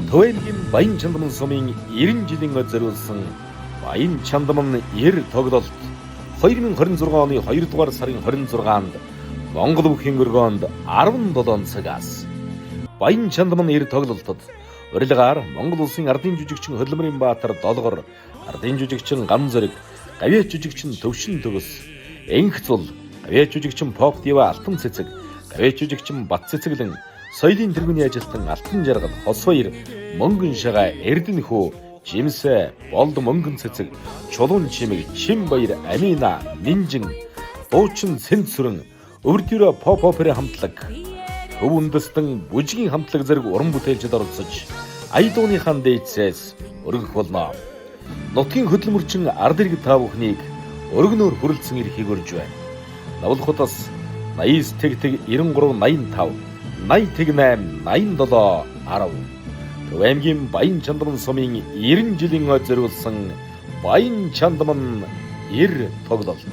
Төвэмгийн Баян Чандаман сумын 90 жилийн зориулсан Баян Чандаман ер тоглолт 2026 оны 2 дугаар сарын 26-нд Монгол бүхий өргөөнд 17 цагаас Баян Чандаман ер тоглолтод урилгаар Монгол улсын ардын жүжигчин Хөдөлмөрийн Баатар Долгор, ардын жүжигчин Ган Зориг, гавьяа жүжигчин Төвшин Төгс, Энх Зул, гавьяа жүжигчин Поп Дива Алтан Цэцэг, гавьяа жүжигчин Бат Цэцэглэн, соёлын тэргүүний ажилтан Алтан Жаргал, Хос Баяр, Мөнгөн Шага, Эрдэнэ Хүү, Жимсэ, Болд Мөнгөн Цэцэг, Чулуун Чимэг, Шим Баяр, Амина, Минжин, Дуучин Сэнцүрэн, Өвөрдөрөө Поп опера хамтлаг, Төв үндэстэн бүжгийн хамтлаг зэрэг уран бүтээлчд оролцож, ая дууныхаа дээдсээс өргөх болно. Нутгийн хөдөлмөрчин ард иргэд та бүхнийг өргөнөөр хүрэлцэн ирэхийг урьж байна. Навлахутас 89 93 85 80 8 87 10 Төвэмгийн Баян Чандаман сумын 90 жилийн зориулсан Баян Чандаман ер тоглолт.